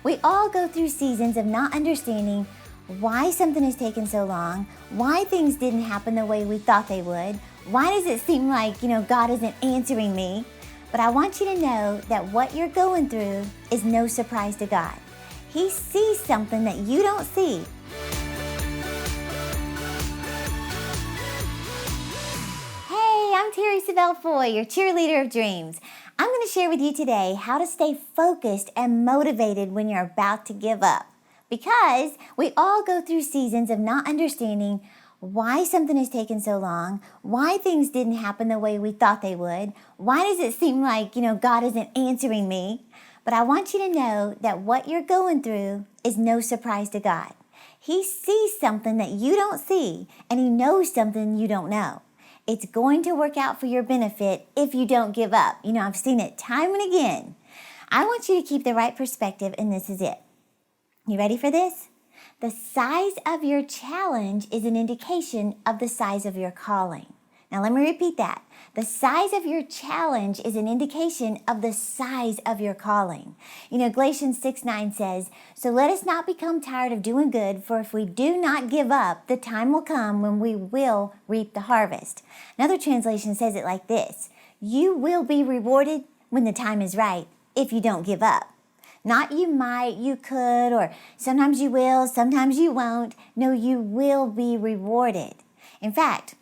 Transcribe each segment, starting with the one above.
We all go through seasons of not understanding why something has taken so long, why things didn't happen the way we thought they would, why does it seem like, God isn't answering me? But I want you to know that what you're going through is no surprise to God. He sees something that you don't see. Hey, I'm Terry Savelle Foy, your cheerleader of dreams. I'm going to share with you today how to stay focused and motivated when you're about to give up. Because we all go through seasons of not understanding why something has taken so long, why things didn't happen the way we thought they would, why does it seem like, God isn't answering me? But I want you to know that what you're going through is no surprise to God. He sees something that you don't see, and He knows something you don't know. It's going to work out for your benefit if you don't give up. I've seen it time and again. I want you to keep the right perspective, and this is it. You ready for this? The size of your challenge is an indication of the size of your calling. Now let me repeat that. The size of your challenge is an indication of the size of your calling. Galatians 6:9 says, "So let us not become tired of doing good, for if we do not give up, the time will come when we will reap the harvest." Another translation says it like this: "You will be rewarded when the time is right if you don't give up." Not you might, you could, or sometimes you will, sometimes you won't. No, you will be rewarded. In fact,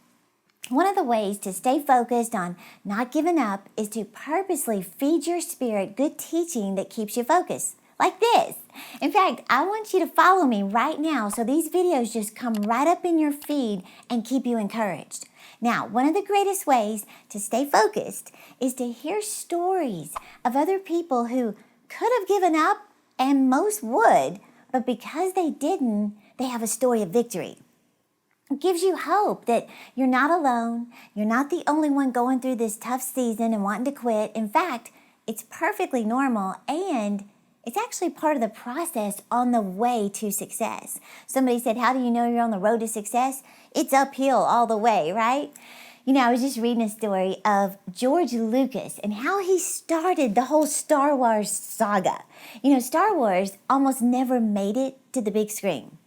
one of the ways to stay focused on not giving up is to purposely feed your spirit good teaching that keeps you focused, like this. In fact, I want you to follow me right now so these videos just come right up in your feed and keep you encouraged. Now, one of the greatest ways to stay focused is to hear stories of other people who could have given up, and most would, but because they didn't, they have a story of victory. It gives you hope that you're not alone. You're not the only one going through this tough season and wanting to quit. In fact, it's perfectly normal, and it's actually part of the process on the way to success. Somebody said, "How do you know you're on the road to success?" It's uphill all the way, right? I was just reading a story of George Lucas and how he started the whole Star Wars saga. Star Wars almost never made it to the big screen.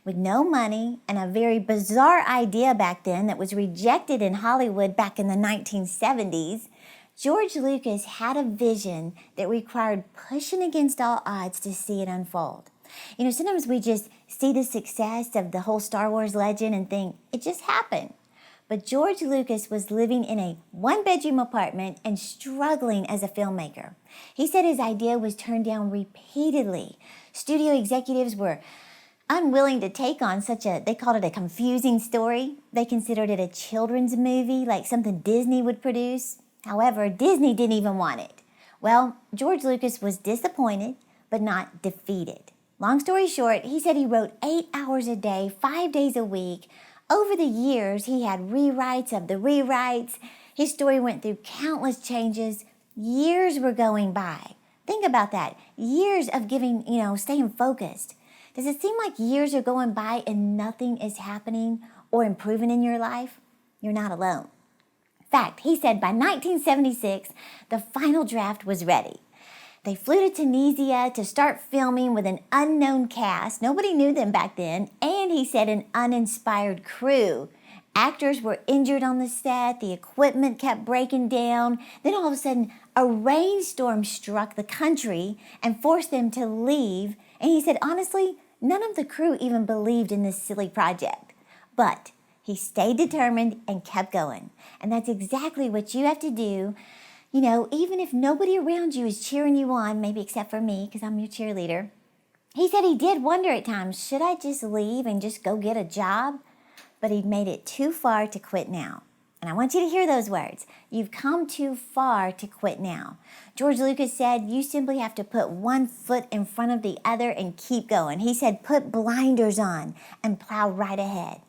With no money and a very bizarre idea back then that was rejected in Hollywood back in the 1970s, George Lucas had a vision that required pushing against all odds to see it unfold. Sometimes we just see the success of the whole Star Wars legend and think it just happened. But George Lucas was living in a one-bedroom apartment and struggling as a filmmaker. He said his idea was turned down repeatedly. Studio executives were unwilling to take on they called it a confusing story. They considered it a children's movie, like something Disney would produce. However, Disney didn't even want it. Well, George Lucas was disappointed, but not defeated. Long story short, he said he wrote 8 hours a day, 5 days a week. Over the years, he had rewrites of the rewrites. His story went through countless changes. Years were going by. Think about that. Years of staying focused. Does it seem like years are going by and nothing is happening or improving in your life? You're not alone. In fact, he said by 1976, the final draft was ready. They flew to Tunisia to start filming with an unknown cast. Nobody knew them back then. And he said an uninspired crew. Actors were injured on the set. The equipment kept breaking down. Then all of a sudden, a rainstorm struck the country and forced them to leave. And he said, honestly, none of the crew even believed in this silly project. But he stayed determined and kept going. And that's exactly what you have to do. Even if nobody around you is cheering you on, maybe except for me, because I'm your cheerleader. He said he did wonder at times, should I just leave and just go get a job? But he'd made it too far to quit now. And I want you to hear those words. You've come too far to quit now. George Lucas said, you simply have to put one foot in front of the other and keep going. He said, put blinders on and plow right ahead.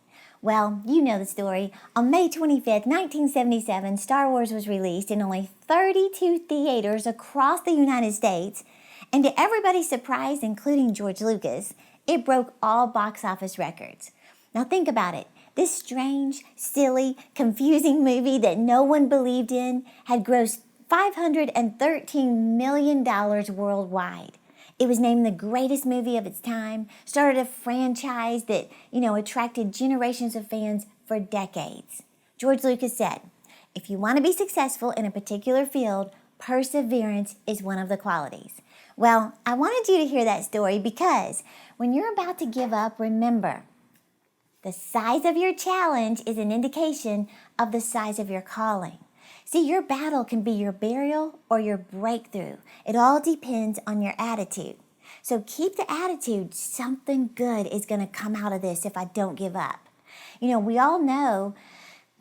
Well, you know the story. On May 25th, 1977, Star Wars was released in only 32 theaters across the United States. And to everybody's surprise, including George Lucas, it broke all box office records. Now think about it. This strange, silly, confusing movie that no one believed in had grossed $513 million worldwide. It was named the greatest movie of its time, started a franchise that, attracted generations of fans for decades. George Lucas said, if you want to be successful in a particular field, perseverance is one of the qualities. Well, I wanted you to hear that story because when you're about to give up, remember, the size of your challenge is an indication of the size of your calling. See, your battle can be your burial or your breakthrough. It all depends on your attitude. So keep the attitude, something good is going to come out of this if I don't give up. We all know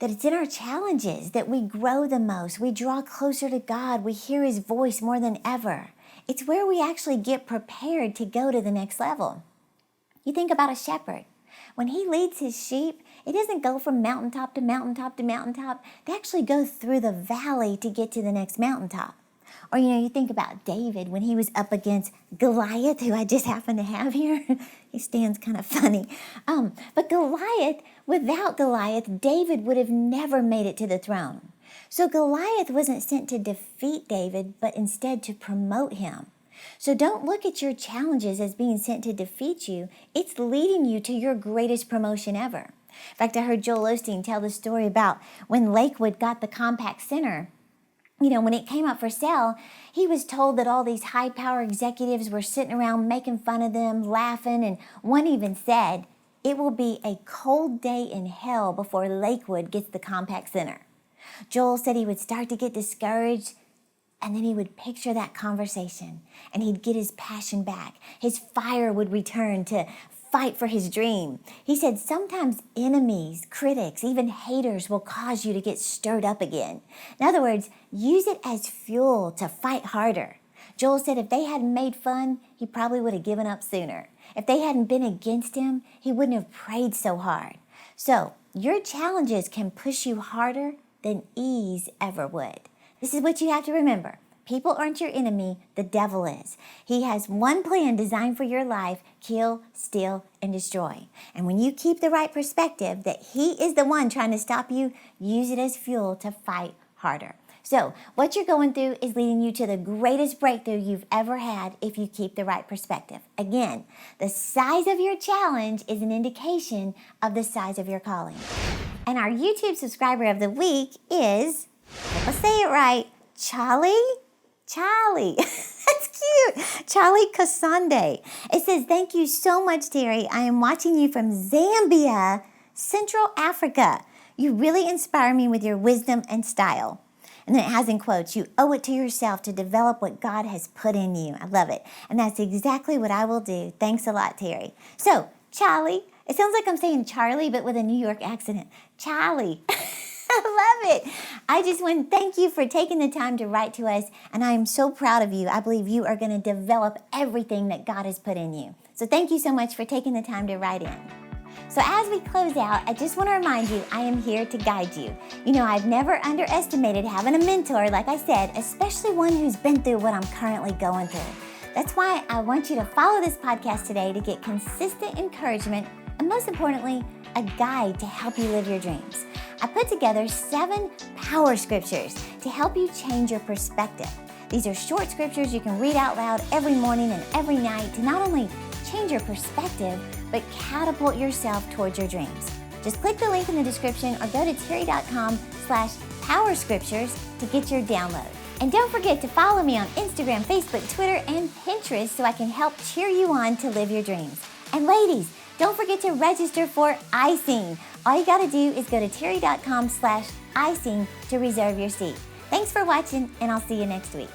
that it's in our challenges that we grow the most. We draw closer to God. We hear His voice more than ever. It's where we actually get prepared to go to the next level. You think about a shepherd. When he leads his sheep, it doesn't go from mountaintop to mountaintop to mountaintop. They actually go through the valley to get to the next mountaintop. Or, you think about David when he was up against Goliath, who I just happen to have here. He stands kind of funny. But without Goliath, David would have never made it to the throne. So Goliath wasn't sent to defeat David, but instead to promote him. So don't look at your challenges as being sent to defeat you. It's leading you to your greatest promotion ever. In fact, I heard Joel Osteen tell the story about when Lakewood got the Compaq Center. When it came up for sale, he was told that all these high-power executives were sitting around making fun of them, laughing, and one even said, it will be a cold day in hell before Lakewood gets the Compaq Center. Joel said he would start to get discouraged, and then he would picture that conversation, and he'd get his passion back. His fire would return to fight for his dream. He said sometimes enemies, critics, even haters will cause you to get stirred up again. In other words, use it as fuel to fight harder. Joel said if they hadn't made fun, he probably would have given up sooner. If they hadn't been against him, he wouldn't have prayed so hard. So your challenges can push you harder than ease ever would. This is what you have to remember. People aren't your enemy, the devil is. He has one plan designed for your life: kill, steal, and destroy. And when you keep the right perspective that he is the one trying to stop you, use it as fuel to fight harder. So what you're going through is leading you to the greatest breakthrough you've ever had if you keep the right perspective. Again, the size of your challenge is an indication of the size of your calling. And our YouTube subscriber of the week is, hope I say it right, Charlie. That's cute. Charlie Kasande. It says, thank you so much, Terry. I am watching you from Zambia, Central Africa. You really inspire me with your wisdom and style. And then it has in quotes, you owe it to yourself to develop what God has put in you. I love it. And that's exactly what I will do. Thanks a lot, Terry. So, Charlie, it sounds like I'm saying Charlie, but with a New York accent. Charlie. I love it. I just want to thank you for taking the time to write to us, and I am so proud of you. I believe you are going to develop everything that God has put in you. So thank you so much for taking the time to write in. So as we close out, I just want to remind you, I am here to guide you. I've never underestimated having a mentor, like I said, especially one who's been through what I'm currently going through. That's why I want you to follow this podcast today to get consistent encouragement and, most importantly, a guide to help you live your dreams. I put together 7 power scriptures to help you change your perspective. These are short scriptures you can read out loud every morning and every night to not only change your perspective, but catapult yourself towards your dreams. Just click the link in the description or go to terry.com/powerscriptures to get your download. And don't forget to follow me on Instagram, Facebook, Twitter, and Pinterest so I can help cheer you on to live your dreams. And ladies, don't forget to register for iSing. All you gotta do is go to terry.com/iSing to reserve your seat. Thanks for watching, and I'll see you next week.